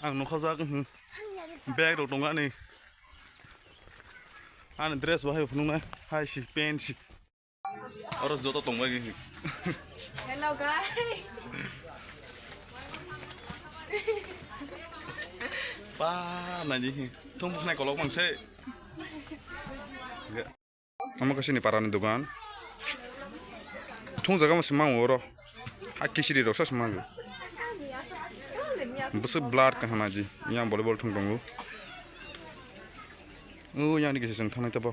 Ang nukha sa akin bag dong nga ni. Ano dress ba hay punong na hay si pen si. Oras joto tong lagi. Hello guys. Pa nanti tung naik kolok mang se. Kamu kesini paranin dugaan. Tung jaga masih mau oro. Aki sih di rosa semanggu. Besar blood kan aja. Yang volleyball tung tunggu. Yang ini kisah tentang apa?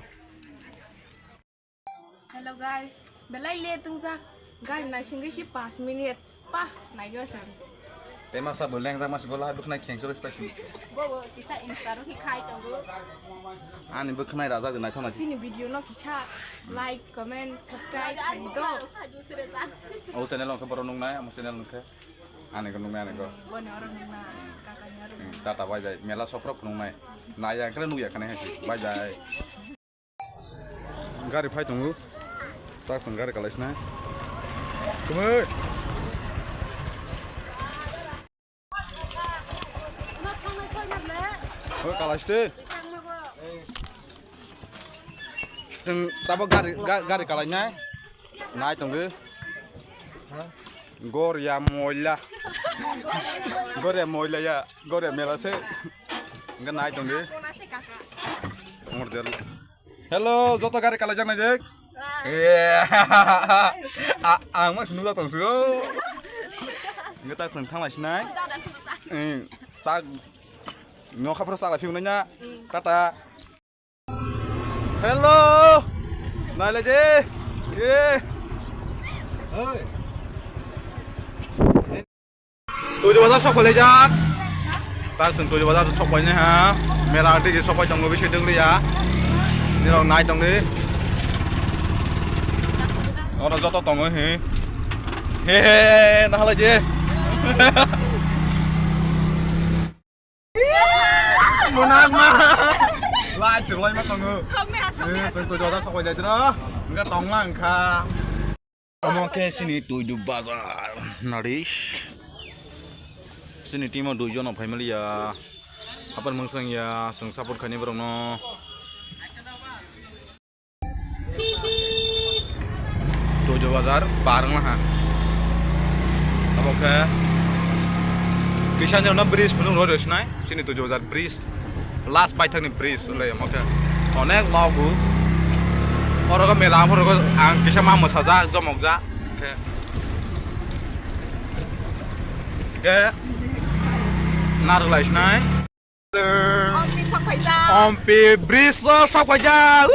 Hello guys. Belai lihat tungsa. Gari na singgih sih pas menit. Pah, naik gerasan. Tema sa boleh yang masih bola duk naik yang terus pasti. Bobo kita Instagram hikai tunggu. Ani berkenai raja dengan itu Sini video no kisah like, comment, subscribe gitu. Oh channel orang kebaru nung naik, amas channel nung ke. Ani ke nung naik ko. Bone orang mana, kakaknya orang. Tata bye bye. Mela soprok nung naik. Naya kalian nung ya kena hesi. Bye bye. Gari fight tunggu. Tak senggari kalas naik. Kemana? Oh kalas deh. Từng tao gari kalanya naik tunggu Goria moila ya Goria melase nggak naik tunggu ngorder hello joto gari kalajang najek iya ang mas nuda tungsu nggak tak sentang lah naik tak ngokap rasa lah filmnya kata hello, nai lagi, ye. Tujuh bazar shop boleh jak, tak sen tujuh bazar shop boleh ha, merah di shop boleh tunggu bisa dengli ya, ni orang naik tunggu, orang jatuh tunggu hehe, nah lagi, menama. Lai chữ lai mất tông ngư. Sân tôi cho ta sao quay đây nữa. Enggak tong langka. Oke sini tujuh bazar. Narish. Sini tim mau tujuh no family ya. Apa mengseng ya, seng support kani bareng no. Tujuh bazar bareng lah. Apa ke? Kisahnya na bridge penuh road nai. Sini tujuh bazar bridge. Last bite nih bridge oleh makanya onek lagu orang kan melang orang kan angkisah mama saja jomok ja ke naruh lagi nai ompi bridge sok aja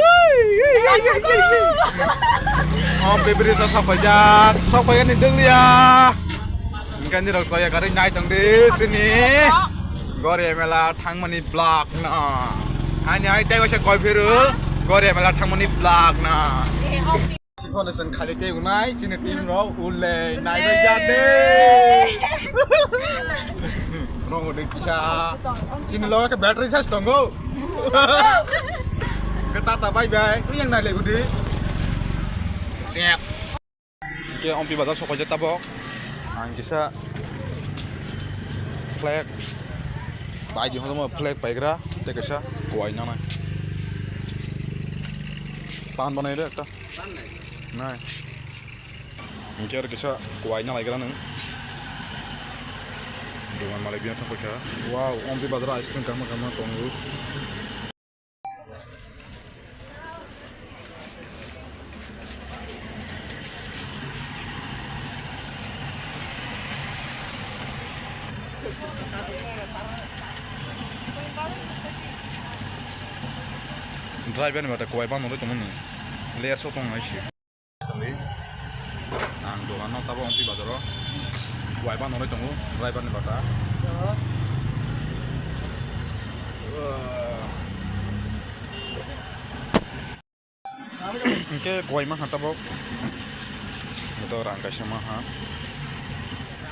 ompi bridge sok aja nih dulu ya kan di saya kari naik di sini Goria mela thangmani block na. Hanya itu saya kau biru. Goria mela thangmani block na. Sini sen kali te unai sini tim roh ule naik jadi. Roh udah kisah. Sini lo ke bateri charge tunggu. Ketata bye bye. Itu yang naik lagi di. Siap. Oke om pi bazar sok aja tabok. Kisah flag. Baik juga sama flag baiklah, tak kisah, kuai nama. Tahan mana itu kita? Nah, mungkin kisah kuainya lagi kan? Dengan Malaysia tak kisah. Wow, om di bazar ice cream kamu tunggu. Driver ni ada kuai ban orang temen ni, layer sotong aja. Ang dolan no tabo ompi bazar, kuai ban orang tunggu, driver ni bata. Oke kuai mah tabo, itu orang kasih mah.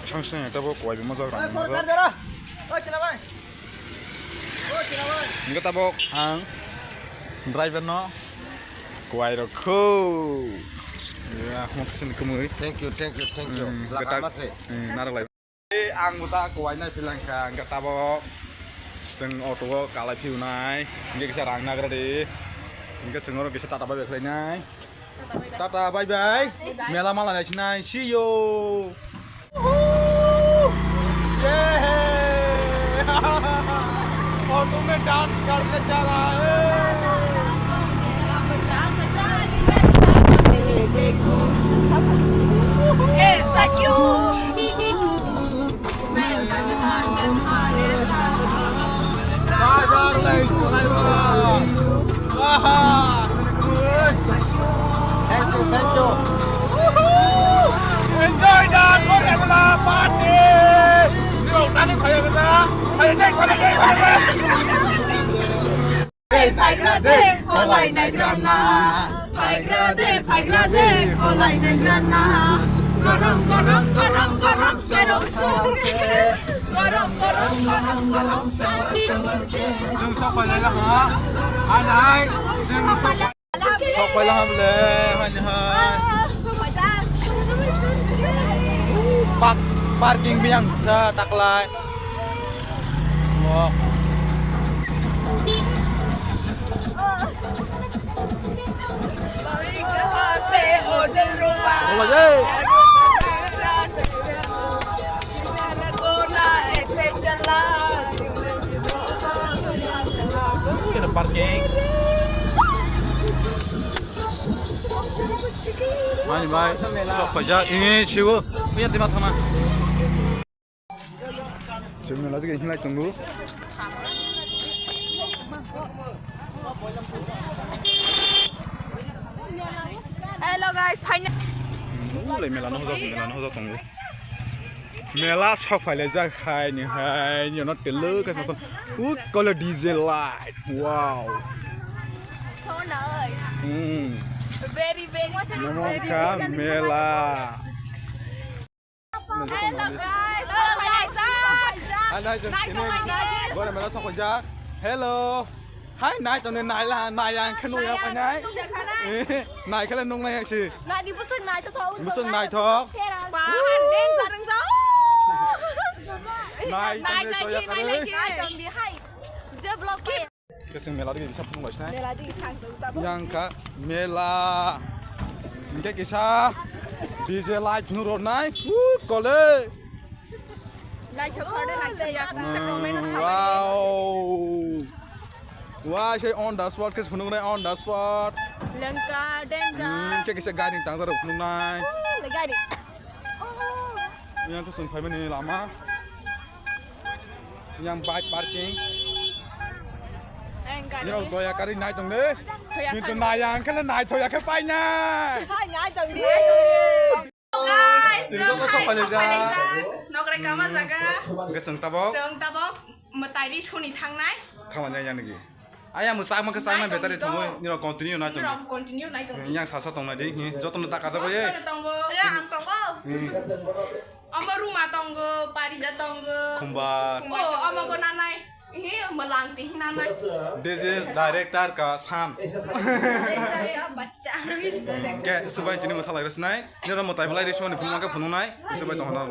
Changsnya tabo kuai bimazar orang mazar. Enggak tabo ang. Driver no, kuai roko. Ya, mau kesini kemui. Thank you. Selamat masih. Naruh lagi. Ang buta kuai nai philang khang ka tabok sing auto kalai phiu nai nge ka rang na gra di nge sing ro bisa tata bye bye nai tata bye bye mela mala nai nai see you yeah auto में dance करने जा रहा है Thank you. Thank you. Enjoy the Korea party. Siêu tani phải không ta? Phải nhanh phải nhanh phải nhanh. Phải ra đây, có lại này grana. Phải ra đây, có lại này grana. Garam, garam, garam, garam, garam, garam, garam, garam, garam, Dừng sọc phải lên là hả? Anh này, dừng sọc phải là hầm lên, anh hai. Parking biang sa taklay. Wow. Hola, yay. Kita parking. Mày mày, sọc phải ra, ê chiều, bây giờ tìm mặt thằng nào. Chúng mình nói cái gì lại tụi ngủ. Hello guys, final. Lại mẹ là nó hốt tụi ngủ. Mẹ là sọc phải lấy ra khai nè hay, nhiều nó tiền lứa cái gì có là diesel light, wow. So nice. Very, very, Namun Camela. Hello guys. Anh đây dừng ini. Gua ada Mela sok jak. Hello. Hai nai tao nên nai là nai yang khanu yang phải nai. Nai cái là nung này chứ. Nai đi bớt nai cho thôi. Musuh nai thok. Ba han den sa rừng gió. Nai tao nên so yak Nai đấy. dong đi hay. Giờ block kia. Cái sừng Mela đi sắp nung lại Đây là đi thang từ ta bớt. Yang ka Mela. Cái kisah DJ live nu rồi nai. Có lẽ. Này chụp ở đây này kìa. Sẽ comment nó không. Wow. Wow, saya on the spot, kes phunung nai on the spot. Lengka danger. Cái sẽ guide tang ra phunung nai. Lấy gai đi. Yang kesung phai mani lama. Yang bike parking. Anh cả Ni rau zoya kari nai tong de. Ni tu nai yang kan nai thoya ka pai na. Hai nai dong đi. Guys, Sing ko sok pa le ja. nó cái cam mà zaga. Ke sung tabok. Sương tabok mà tay đi chuni thang này. Kawan yang ni. Ayam musang ma ke sang na betari thongoi ni rau continue nai Như tong. rồi continue này tong. Yang sa tong nai di. Joton tak ka sa ye. Tonggo. Ya, ang tonggo. Ama rumah tonggo, parija tonggo. Kumbar. Oh, ama ko nanay. Ini melanti nanay. This is director ka Sam. Baca. Ke sebai jini masalah resnai. Ni rau motai belai di shoni phunung ka phunung nai. Sebai tong na.